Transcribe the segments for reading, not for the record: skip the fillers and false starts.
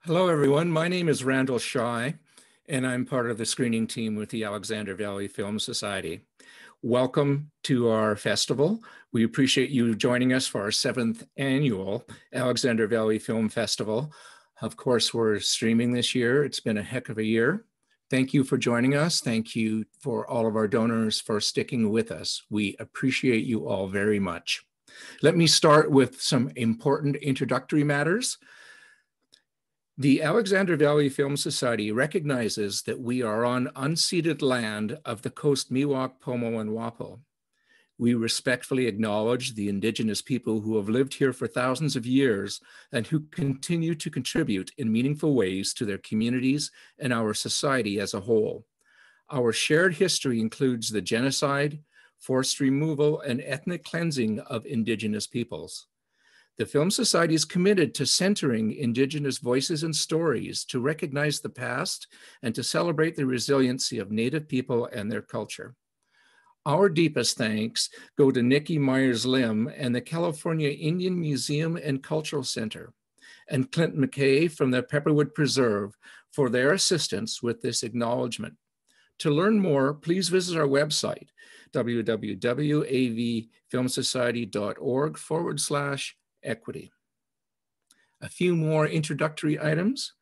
Hello, everyone. My name is Randall Schai, and I'm part of the screening team with the Alexander Valley Film Society. Welcome to our festival. We appreciate you joining us for our 7th annual Alexander Valley Film Festival. Of course, we're streaming this year. It's been a heck of a year. Thank you for joining us. Thank you for all of our donors for sticking with us. We appreciate you all very much. Let me start with some important introductory matters. The Alexander Valley Film Society recognizes that we are on unceded land of the Coast Miwok, Pomo, and Wapo. We respectfully acknowledge the Indigenous people who have lived here for thousands of years and who continue to contribute in meaningful ways to their communities and our society as a whole. Our shared history includes the genocide, forced removal, and ethnic cleansing of Indigenous peoples. The Film Society is committed to centering Indigenous voices and stories, to recognize the past, and to celebrate the resiliency of Native people and their culture. Our deepest thanks go to Nikki Myers-Lim and the California Indian Museum and Cultural Center, and Clint McKay from the Pepperwood Preserve for their assistance with this acknowledgement. To learn more, please visit our website, www.avfilmsociety.org/equity. A few more introductory items.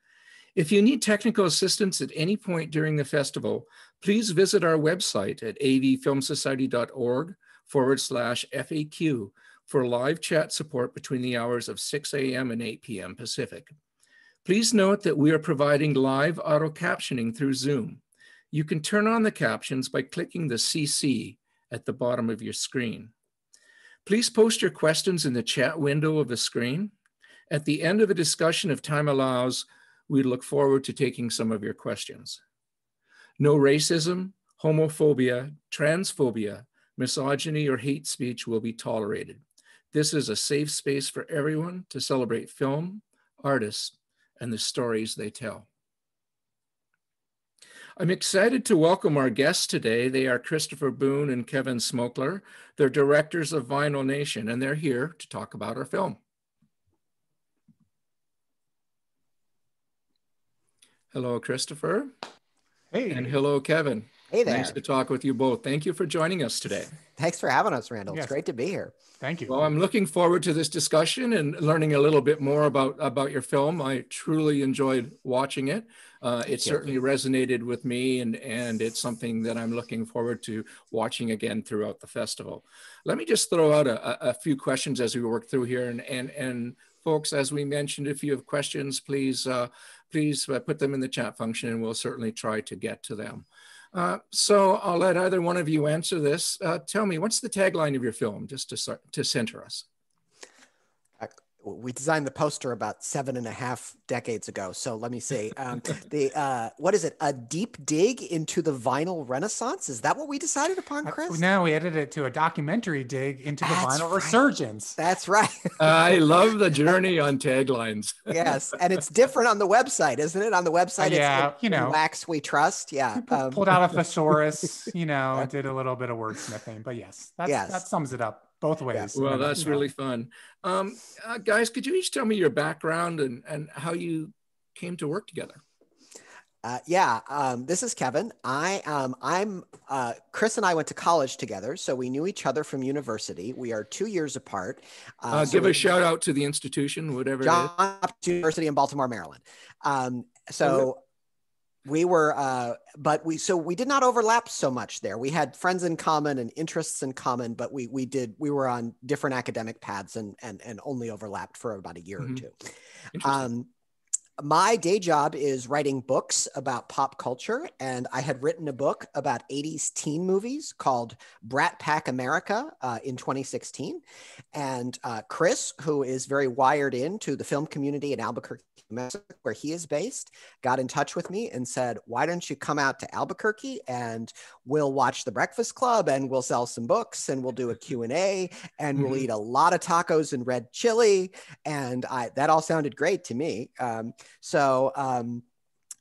If you need technical assistance at any point during the festival, please visit our website at avfilmsociety.org/FAQ for live chat support between the hours of 6 a.m. and 8 p.m. Pacific. Please note that we are providing live auto captioning through Zoom. You can turn on the captions by clicking the CC at the bottom of your screen. Please post your questions in the chat window of the screen. At the end of the discussion, if time allows, we look forward to taking some of your questions. No racism, homophobia, transphobia, misogyny, or hate speech will be tolerated. This is a safe space for everyone to celebrate film, artists, and the stories they tell. I'm excited to welcome our guests today. They are Christopher Boone and Kevin Smokler. They're directors of Vinyl Nation, and they're here to talk about our film. Hello, Christopher. Hey. And hello, Kevin. Hey there. Nice to talk with you both. Thank you for joining us today. Thanks for having us, Randall. Yes. It's great to be here. Thank you. Well, I'm looking forward to this discussion and learning a little bit more about your film. I truly enjoyed watching it. It certainly resonated with me, and it's something that I'm looking forward to watching again throughout the festival. Let me just throw out a few questions as we work through here. And folks, as we mentioned, if you have questions, please put them in the chat function, and we'll certainly try to get to them. So I'll let either one of you answer this. Tell me, what's the tagline of your film, just to center us? We designed the poster about 7.5 decades ago. So let me see. What is it? A deep dig into the vinyl renaissance? Is that what we decided upon, Chris? Now we edited it to a documentary dig into the vinyl resurgence. That's right. I love the journey on taglines. Yes, and it's different on the website, isn't it? On the website, yeah, it's wax we trust. Yeah, pulled out a thesaurus. Did a little bit of wordsmithing, but yes, that sums it up both ways. Yeah. Well, that's really fun. Guys, could you each tell me your background and how you came to work together? This is Kevin. Chris and I went to college together, so we knew each other from university. We are 2 years apart. Give a shout out to the institution, whatever it is. Johns Hopkins University in Baltimore, Maryland. We were, so we did not overlap so much there. We had friends in common and interests in common, but we were on different academic paths and only overlapped for about a year or two. My day job is writing books about pop culture, and I had written a book about 80s teen movies called Brat Pack America in 2016. And Chris, who is very wired into the film community in Albuquerque, Mexico, where he is based, got in touch with me and said, why don't you come out to Albuquerque and we'll watch The Breakfast Club and we'll sell some books and we'll do a Q&A and we'll eat a lot of tacos and red chili. And that all sounded great to me. So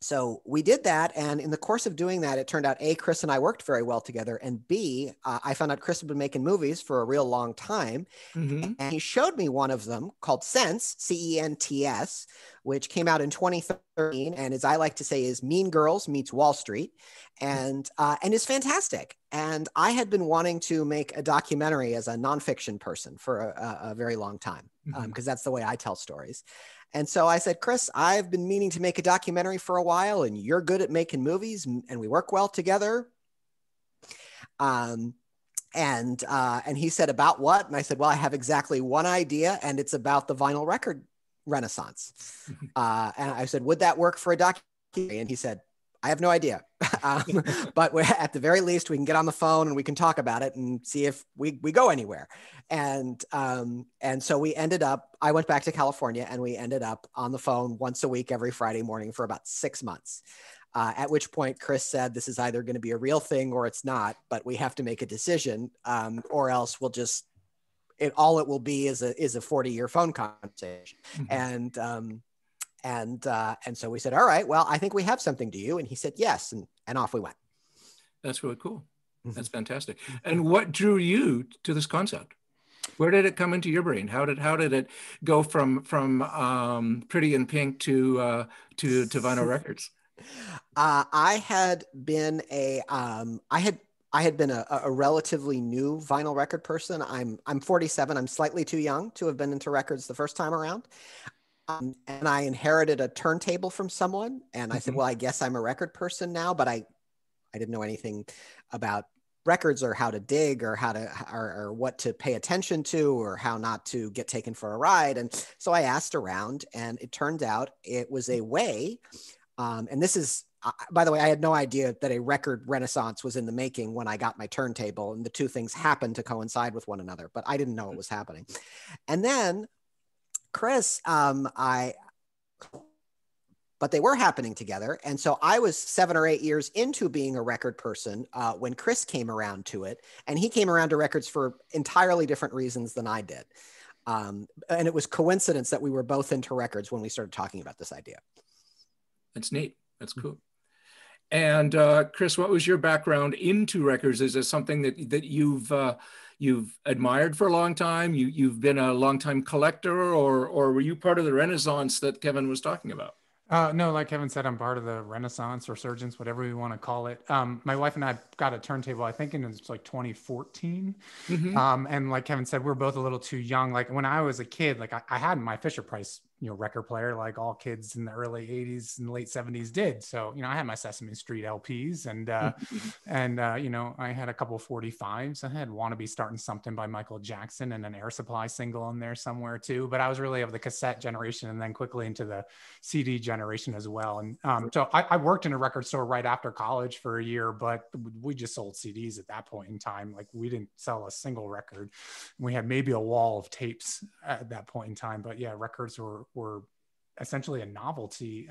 So we did that. And in the course of doing that, it turned out A, Chris and I worked very well together. And B, I found out Chris had been making movies for a real long time. And he showed me one of them called Sense, Cents, which came out in 2013. And as I like to say, is Mean Girls meets Wall Street, and is fantastic. And I had been wanting to make a documentary as a nonfiction person for a very long time, because that's the way I tell stories. And so I said, Chris, I've been meaning to make a documentary for a while, and you're good at making movies, and we work well together. And he said, about what? And I said, well, I have exactly one idea, and it's about the vinyl record renaissance. And I said, would that work for a documentary? And he said, I have no idea. But at the very least, we can get on the phone and we can talk about it and see if we go anywhere. And so we ended up, I went back to California, and we ended up on the phone once a week, every Friday morning for about 6 months. At which point Chris said, this is either going to be a real thing or it's not, but we have to make a decision, or else we'll just, all it will be is a 40-year phone conversation. And so we said, all right, well, I think we have something to you. And he said, yes. And off we went. That's really cool. That's fantastic. And what drew you to this concept? Where did it come into your brain? How did it go from Pretty in Pink to vinyl records? I had been a relatively new vinyl record person. I'm 47. I'm slightly too young to have been into records the first time around. And I inherited a turntable from someone, and I said, well, I guess I'm a record person now, but I didn't know anything about records or how to dig or or what to pay attention to or how not to get taken for a ride. And so I asked around, and it turned out it was a way. And this is, by the way, I had no idea that a record renaissance was in the making when I got my turntable, and the two things happened to coincide with one another, but I didn't know it was happening. And then Chris, but they were happening together. And so I was 7 or 8 years into being a record person when Chris came around to it. And he came around to records for entirely different reasons than I did. And it was coincidence that we were both into records when we started talking about this idea. That's neat. That's cool. And Chris, what was your background into records? Is it something that you've admired for a long time? You've been a longtime collector, or were you part of the Renaissance that Kevin was talking about? No, like Kevin said, I'm part of the Renaissance, resurgence, whatever we want to call it. My wife and I got a turntable, I think it was like 2014. And like Kevin said, we're both a little too young. Like when I was a kid, like I had my Fisher Price, record player, like all kids in the early 80s and late 70s did. So, I had my Sesame Street LPs, and I had a couple 45s. I had Wanna Be Starting Something by Michael Jackson and an Air Supply single in there somewhere too. But I was really of the cassette generation, and then quickly into the CD generation as well. And so I worked in a record store right after college for a year, but we just sold CDs at that point in time. Like we didn't sell a single record. We had maybe a wall of tapes at that point in time. But yeah, records were essentially a novelty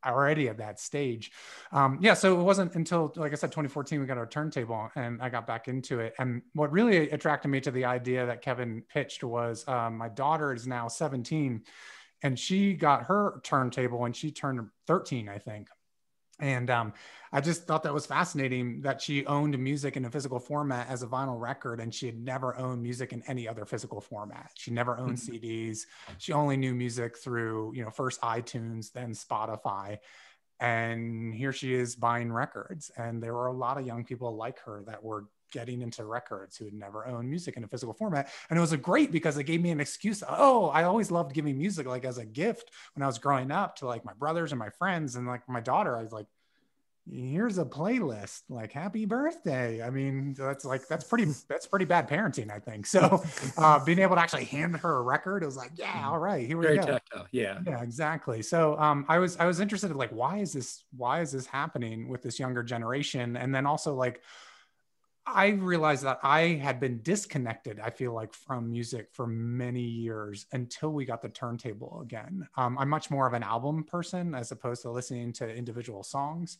already at that stage. So it wasn't until, like I said, 2014, we got our turntable and I got back into it. And what really attracted me to the idea that Kevin pitched was my daughter is now 17, and she got her turntable when she turned 13, I think. And I just thought that was fascinating that she owned music in a physical format as a vinyl record, and she had never owned music in any other physical format. She never owned CDs. She only knew music through, first iTunes, then Spotify. And here she is buying records. And there were a lot of young people like her that were getting into records who had never owned music in a physical format. And it was great because it gave me an excuse. I always loved giving music like as a gift when I was growing up to like my brothers and my friends, and like my daughter, I was like, here's a playlist, like happy birthday. I mean, that's pretty bad parenting, I think. So being able to actually hand her a record, it was like, yeah, all right, here we go. Very tactile. Yeah, exactly. So I was interested in like, why is this happening with this younger generation? And then also like, I realized that I had been disconnected, I feel like, from music for many years until we got the turntable again. I'm much more of an album person as opposed to listening to individual songs.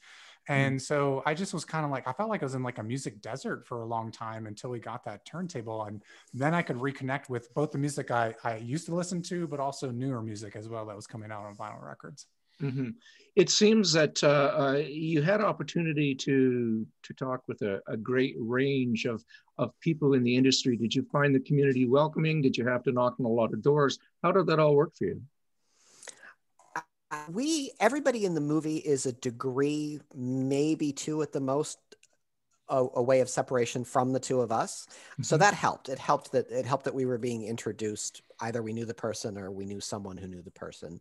And so I just was kind of like, I felt like I was in like a music desert for a long time until we got that turntable. And then I could reconnect with both the music I used to listen to, but also newer music as well that was coming out on vinyl records. Mm-hmm. It seems that you had opportunity to talk with a great range of people in the industry. Did you find the community welcoming? Did you have to knock on a lot of doors? How did that all work for you? Everybody in the movie is a degree, maybe two at the most, a way of separation from the two of us. So that helped. It helped that we were being introduced. Either we knew the person or we knew someone who knew the person.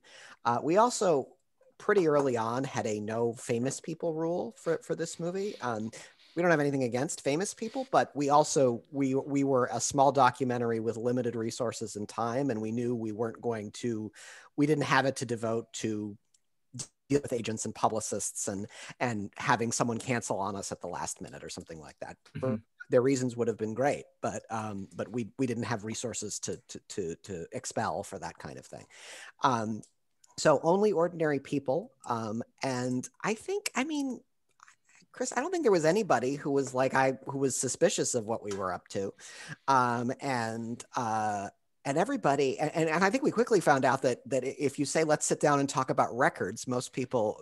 We also pretty early on had a no famous people rule for this movie. We don't have anything against famous people, but we were a small documentary with limited resources and time, and we knew we didn't have it to devote to deal with agents and publicists and having someone cancel on us at the last minute or something like that. Their reasons would have been great, but we didn't have resources to expel for that kind of thing. So only ordinary people. And Chris, I don't think there was anybody who was who was suspicious of what we were up to. And everybody, and I think we quickly found out that if you say, let's sit down and talk about records, most people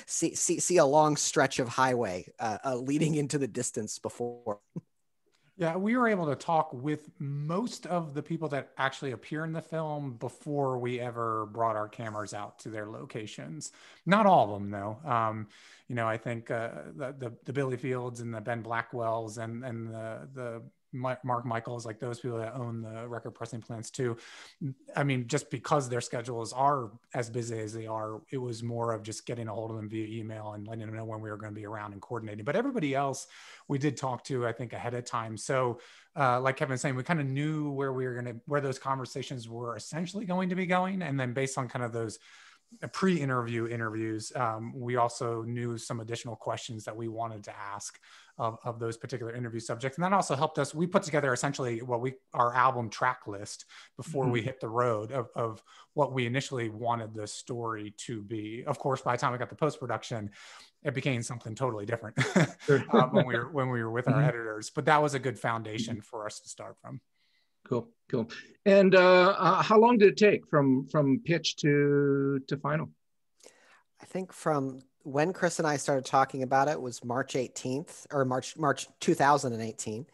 see a long stretch of highway leading into the distance before. Yeah, we were able to talk with most of the people that actually appear in the film before we ever brought our cameras out to their locations. Not all of them, though. I think the Billy Fields and the Ben Blackwells and the Mark Michaels, like those people that own the record pressing plants too. I mean, just because their schedules are as busy as they are, it was more of just getting a hold of them via email and letting them know when we were going to be around and coordinating. But everybody else we did talk to, I think, ahead of time. So like Kevin was saying, we kind of knew where those conversations were essentially going to be going. And then based on kind of those pre-interview interviews, we also knew some additional questions that we wanted to ask of those particular interview subjects. And that also helped us. We put together essentially our album track list before we hit the road of what we initially wanted the story to be. Of course, by the time we got the post-production, it became something totally different when we were with our editors. But that was a good foundation for us to start from. Cool. And how long did it take from pitch to final? I think from when Chris and I started talking about it was March 18th or March 2018.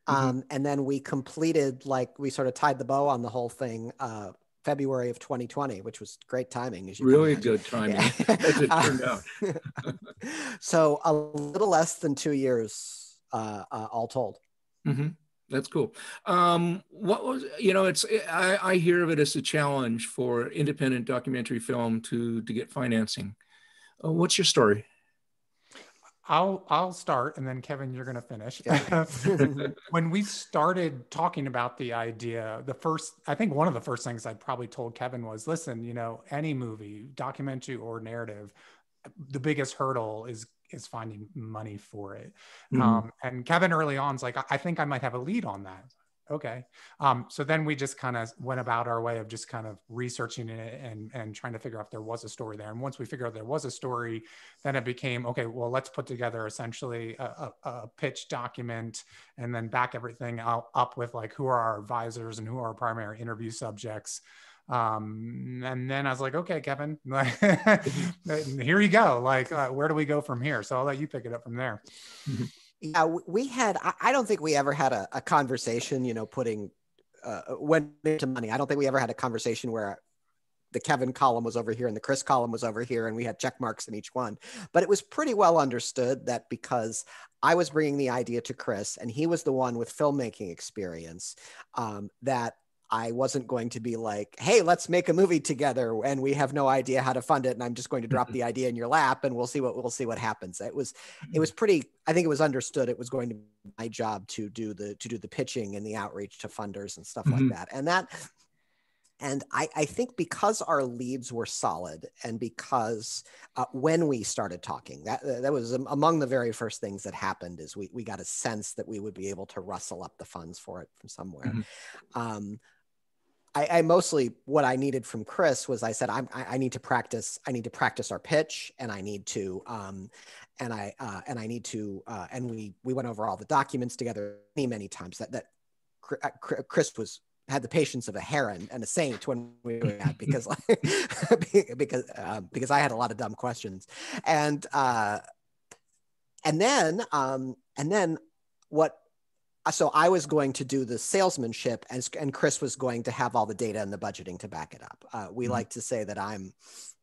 And then we completed, we sort of tied the bow on the whole thing February of 2020, which was great timing. As you really good timing, as it turned out. So a little less than 2 years all told. That's cool. What was, I hear of it as a challenge for independent documentary film to get financing. What's your story? I'll start, and then Kevin, you're going to finish. Yeah. When we started talking about the idea, I think one of the first things I probably told Kevin was, listen, any movie, documentary or narrative, the biggest hurdle is finding money for it. And Kevin early on is like, I think I might have a lead on that. Okay. So then we just kind of went about our way of just kind of researching it and trying to figure out if there was a story there. And once we figured out there was a story, then it became, okay, well, let's put together essentially a pitch document and then back everything up with who are our advisors and who are our primary interview subjects. And then I was like, okay, Kevin, here you go. Where do we go from here? So I'll let you pick it up from there. Yeah, I don't think we ever had a conversation, putting went into money. I don't think we ever had a conversation where the Kevin column was over here and the Chris column was over here and we had check marks in each one. But it was pretty well understood that because I was bringing the idea to Chris and he was the one with filmmaking experience, that I wasn't going to be like, hey, let's make a movie together and we have no idea how to fund it. And I'm just going to drop the idea in your lap and we'll see what happens. It was pretty, I think it was understood it was going to be my job to do the pitching and the outreach to funders and stuff like that. And I think because our leads were solid and because when we started talking, that was among the very first things that happened is we got a sense that we would be able to rustle up the funds for it from somewhere. I mostly what I needed from Chris was I said I need to practice our pitch and I need to and we went over all the documents together many times that Chris was had the patience of a heron and a saint when we were at, because because I had a lot of dumb questions, and then what. So I was going to do the salesmanship, and Chris was going to have all the data and the budgeting to back it up. We like to say that I'm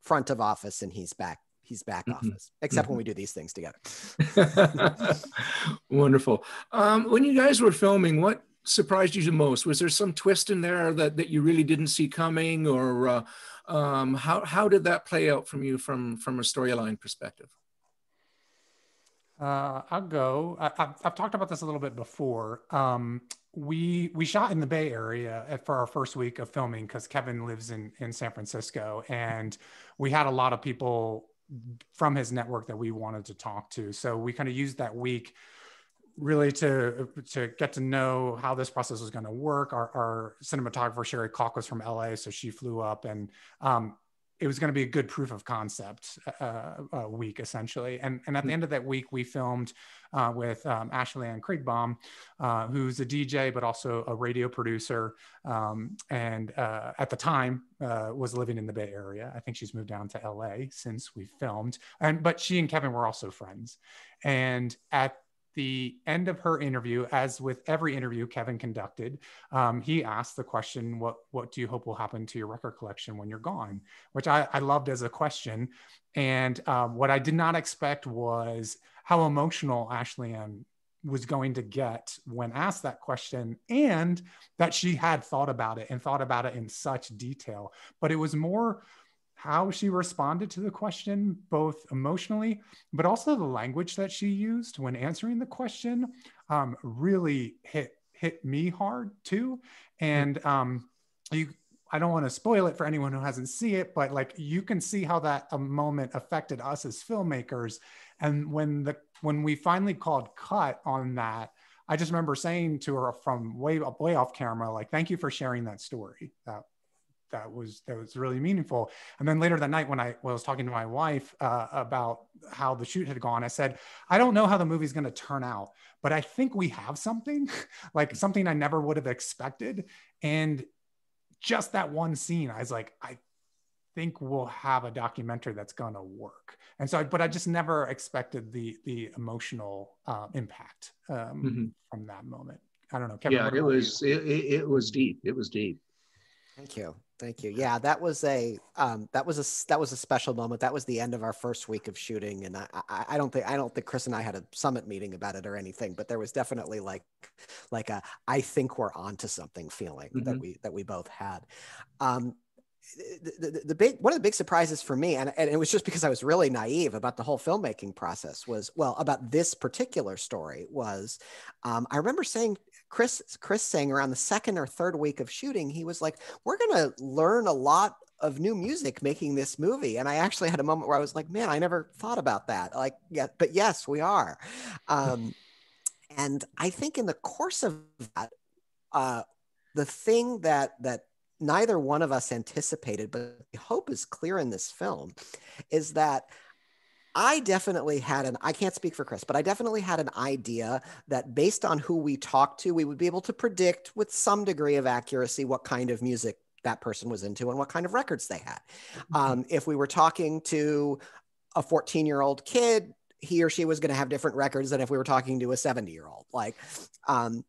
front of office and he's back office, except when we do these things together. Wonderful. When you guys were filming, what surprised you the most? Was there some twist in there that you really didn't see coming, or how did that play out from you from a storyline perspective? I'll go. I've talked about this a little bit before. We shot in the Bay Area for our first week of filming because Kevin lives in San Francisco, and we had a lot of people from his network that we wanted to talk to. So we kind of used that week really to get to know how this process was going to work. Our cinematographer, Sherry Kalk, was from LA, so she flew up, and it was going to be a good proof of concept week, essentially. And at the end of that week, we filmed with Ashley Ann Kriegbaum, who's a DJ, but also a radio producer. And at the time was living in the Bay Area. I think she's moved down to LA since we filmed. But she and Kevin were also friends. And at the end of her interview, as with every interview Kevin conducted, he asked the question, what do you hope will happen to your record collection when you're gone? Which I loved as a question. And what I did not expect was how emotional Ashley Ann was going to get when asked that question, and that she had thought about it in such detail. But it was more how she responded to the question, both emotionally, but also the language that she used when answering the question, really hit me hard too. And I don't want to spoil it for anyone who hasn't seen it, but like you can see how that moment affected us as filmmakers. And when we finally called cut on that, I just remember saying to her from way off camera, like, thank you for sharing that story. That was really meaningful. And then later that night, when I was talking to my wife about how the shoot had gone, I said, I don't know how the movie's going to turn out, but I think we have something, like something I never would have expected. And just that one scene, I was like, I think we'll have a documentary that's going to work. And so, but I just never expected the emotional impact from that moment. I don't know, Kevin. Yeah, it was deep. It was deep. Thank you. Yeah, that was a special moment. That was the end of our first week of shooting, and I don't think Chris and I had a summit meeting about it or anything, but there was definitely like a I think we're onto something feeling that we both had. The big one of the big surprises for me, and it was just because I was really naive about the whole filmmaking process, was about this particular story was I remember saying Chris saying around the second or third week of shooting, he was like, we're gonna learn a lot of new music making this movie. And I actually had a moment where I was like, man, I never thought about that. Like, yeah, but yes, we are. And I think in the course of that, the thing that neither one of us anticipated, but I hope is clear in this film, is that I definitely had I can't speak for Chris, but I definitely had an idea that based on who we talked to, we would be able to predict with some degree of accuracy what kind of music that person was into and what kind of records they had. If we were talking to a 14-year-old kid, he or she was going to have different records than if we were talking to a 70-year-old. Like, and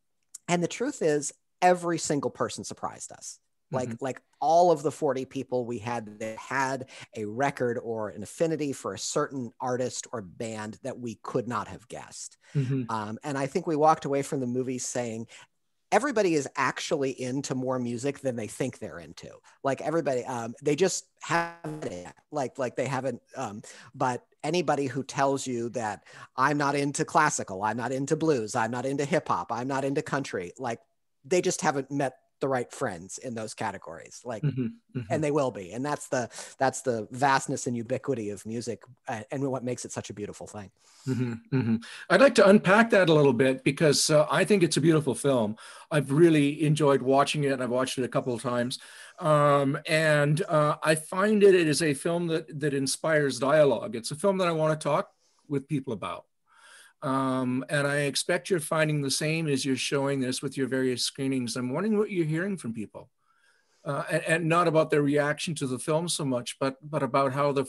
the truth is, every single person surprised us. Like all of the 40 people we had that had a record or an affinity for a certain artist or band that we could not have guessed. And I think we walked away from the movie saying, everybody is actually into more music than they think they're into. Like everybody, they just haven't, like they haven't, but anybody who tells you that I'm not into classical, I'm not into blues, I'm not into hip hop, I'm not into country, like they just haven't met the right friends in those categories, like, and they will be. And that's the vastness and ubiquity of music and what makes it such a beautiful thing. I'd like to unpack that a little bit because I think it's a beautiful film. I've really enjoyed watching it. I've watched it a couple of times. And I find it is a film that inspires dialogue. It's a film that I want to talk with people about. And I expect you're finding the same as you're showing this with your various screenings. I'm wondering what you're hearing from people. And not about their reaction to the film so much, but about how the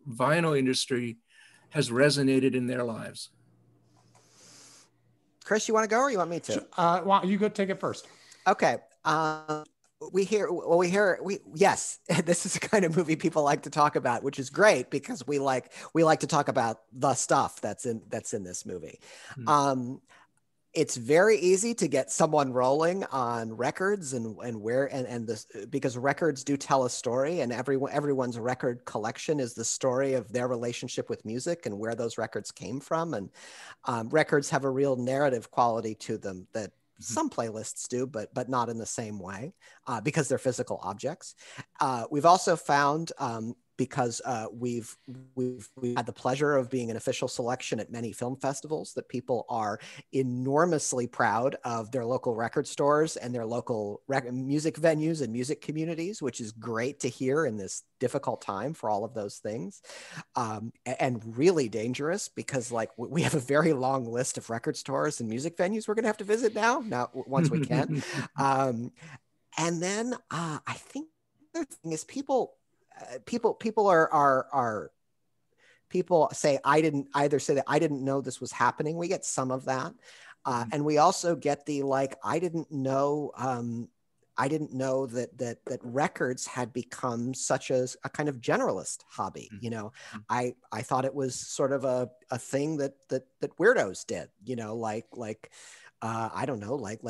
vinyl industry has resonated in their lives. Chris, you want to go or you want me to? Well, you go take it first. Okay. Yes, this is the kind of movie people like to talk about, which is great because we like to talk about the stuff that's in this movie. It's very easy to get someone rolling on records and this, because records do tell a story, and everyone's record collection is the story of their relationship with music and where those records came from. And records have a real narrative quality to them that some playlists do, but not in the same way because they're physical objects. We've also found because we've had the pleasure of being an official selection at many film festivals, that people are enormously proud of their local record stores and their local music venues and music communities, which is great to hear in this difficult time for all of those things. And really dangerous because like we have a very long list of record stores and music venues we're gonna have to visit now once we can. And then I think the other thing is people say I didn't know this was happening. We get some of that. And we also get the, like, I didn't know that records had become such a kind of generalist hobby. You know, I thought it was sort of a thing that weirdos did, you know, like I don't know, like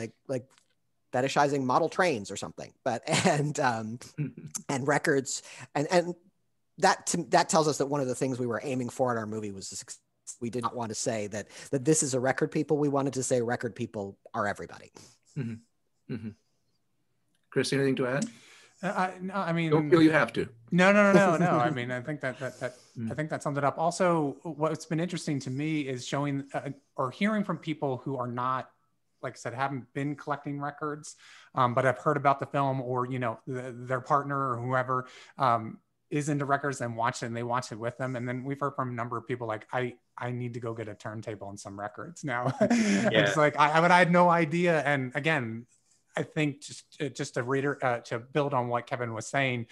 fetishizing model trains or something, and records, and that tells us that one of the things we were aiming for in our movie was the success. We did not want to say that this is a record people. We wanted to say record people are everybody. Chris, anything to add? No, I mean, don't feel you have to. No. I mean, I think that I think that summed it up. Also, what's been interesting to me is showing or hearing from people who are not, like I said, haven't been collecting records, but have heard about the film, or, you know, their partner or whoever is into records and watch it, and they watch it with them. And then we've heard from a number of people like, I need to go get a turntable and some records now. It's like, I had no idea. And again, I think just to build on what Kevin was saying,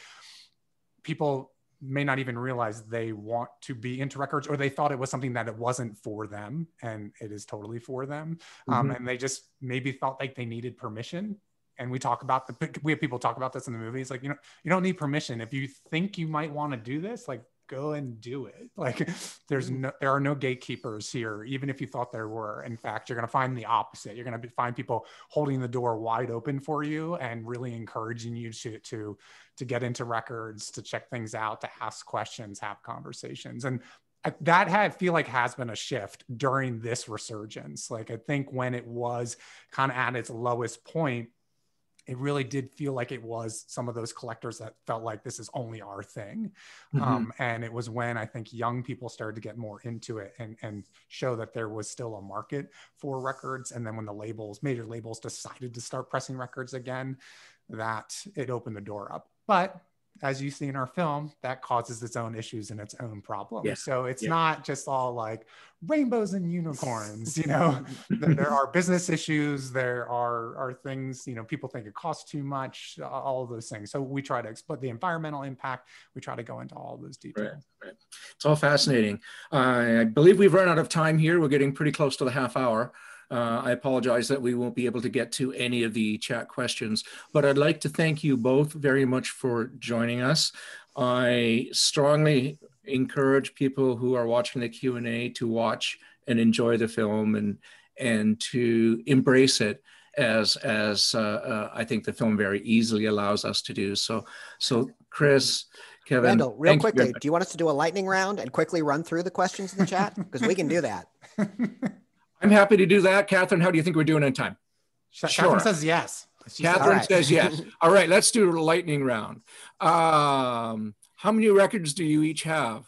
people may not even realize they want to be into records, or they thought it was something that it wasn't for them, and it is totally for them. And they just maybe felt like they needed permission. And we have people talk about this in the movies. Like, you know, you don't need permission. If you think you might want to do this, like, go and do it. Like, there are no gatekeepers here, even if you thought there were. In fact, you're going to find the opposite. You're going to find people holding the door wide open for you and really encouraging you to get into records, to check things out, to ask questions, have conversations. And that has been a shift during this resurgence. Like, I think when it was kind of at its lowest point, it really did feel like it was some of those collectors that felt like this is only our thing. And it was when I think young people started to get more into it and show that there was still a market for records. And then when the major labels decided to start pressing records again, that it opened the door up. But as you see in our film, that causes its own issues and its own problems. So it's not just all like rainbows and unicorns, you know. There are business issues, there are things, you know, people think it costs too much, all of those things. So we try to explain the environmental impact. We try to go into all of those details. Right. It's all fascinating. I believe we've run out of time here. We're getting pretty close to the half hour. I apologize that we won't be able to get to any of the chat questions, but I'd like to thank you both very much for joining us. I strongly encourage people who are watching the Q&A to watch and enjoy the film and to embrace it as I think the film very easily allows us to do. So Chris, Kevin. Randall, real quickly, do you want us to do a lightning round and quickly run through the questions in the chat? Because we can do that. I'm happy to do that. Catherine, how do you think we're doing in time? Catherine says yes. Catherine says yes. All right, let's do a lightning round. How many records do you each have?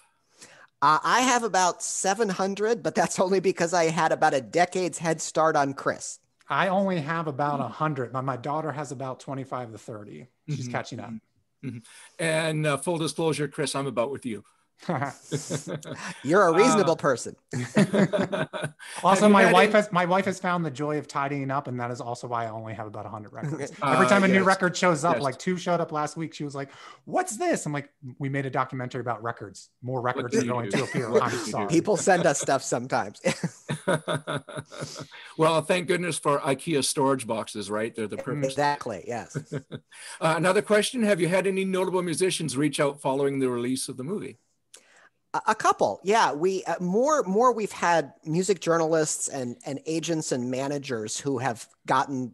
I have about 700, but that's only because I had about a decade's head start on Chris. I only have about 100. My daughter has about 25 to 30. She's catching up. And full disclosure, Chris, I'm about with you. You're a reasonable person. Also, my wife has found the joy of tidying up, and that is also why I only have about 100 records. Every time a new record shows up, like 2 showed up last week, she was like, "What's this?" I'm like, "We made a documentary about records. More records are going to appear." I'm sorry. People send us stuff sometimes. Well, thank goodness for IKEA storage boxes, right? They're the perfect. Exactly. Yes. Another question: have you had any notable musicians reach out following the release of the movie? A couple, yeah. We more we've had music journalists and agents and managers who have gotten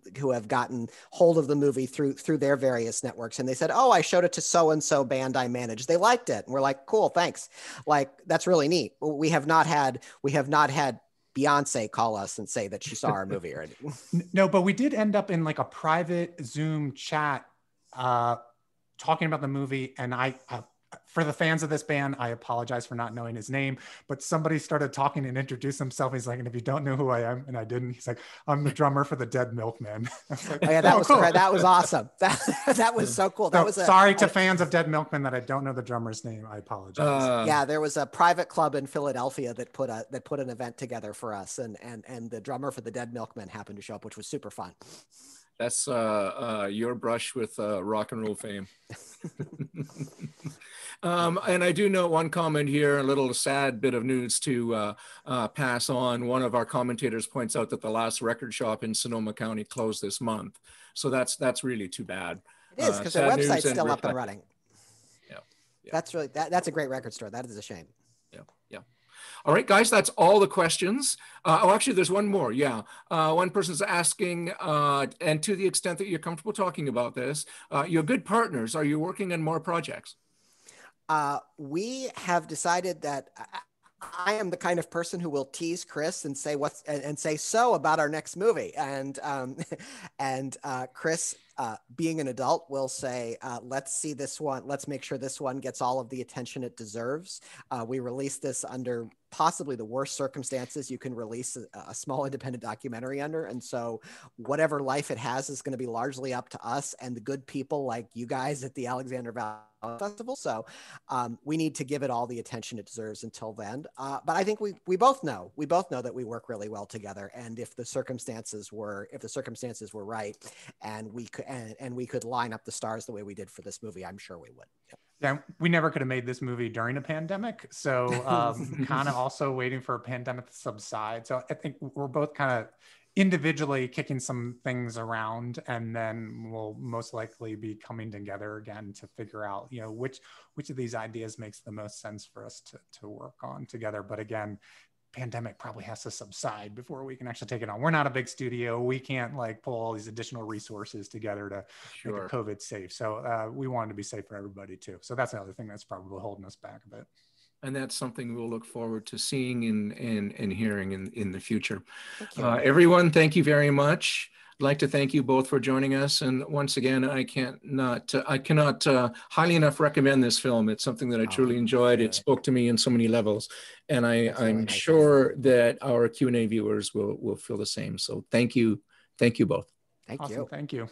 hold of the movie through their various networks, and they said, "Oh, I showed it to so and so band I managed. They liked it," and we're like, "Cool, thanks." Like that's really neat. We have not had Beyonce call us and say that she saw our movie or anything. No, but we did end up in like a private Zoom chat talking about the movie, and I for the fans of this band, I apologize for not knowing his name, but somebody started talking and introduced himself. He's like, "And if you don't know who I am," and I didn't, he's like, "I'm the drummer for the Dead Milkmen." Like, oh yeah, that was cool. That was awesome. That was so cool. That was sorry to fans of Dead Milkmen that I don't know the drummer's name. I apologize. Yeah, there was a private club in Philadelphia that put an event together for us, and the drummer for the Dead Milkmen happened to show up, which was super fun. That's your brush with rock and roll fame. And I do note one comment here, a little sad bit of news to pass on. One of our commentators points out that the last record shop in Sonoma County closed this month. So that's really too bad. It is, because their website's still up and running. Yeah. That's really, that's a great record store. That is a shame. Yeah. All right, guys, that's all the questions. Actually, there's one more. Yeah. One person's asking, and to the extent that you're comfortable talking about this, you're good partners. Are you working on more projects? We have decided that I am the kind of person who will tease Chris and say say so about our next movie, and Chris, being an adult, will say, "Let's see this one. Let's make sure this one gets all of the attention it deserves." We released this under possibly the worst circumstances you can release a small independent documentary under, and so whatever life it has is going to be largely up to us and the good people like you guys at the Alexander Valley Festival. So we need to give it all the attention it deserves until then. But I think we both know that we work really well together, and if the circumstances were right, and we could line up the stars the way we did for this movie, I'm sure we would. Yeah, we never could have made this movie during a pandemic. So kind of also waiting for a pandemic to subside. So I think we're both kind of individually kicking some things around, and then we'll most likely be coming together again to figure out, which of these ideas makes the most sense for us to work on together. But again, pandemic probably has to subside before we can actually take it on. We're not a big studio. We can't pull all these additional resources together to make it COVID safe. So we wanted to be safe for everybody too. So that's another thing that's probably holding us back a bit. And that's something we'll look forward to seeing and hearing in the future. Everyone, thank you very much. I'd like to thank you both for joining us. And once again, I cannot highly enough recommend this film. It's something that I truly enjoyed. It spoke to me in so many levels. And I'm sure that our Q&A viewers will feel the same. So thank you. Thank you both. Thank you. Thank you.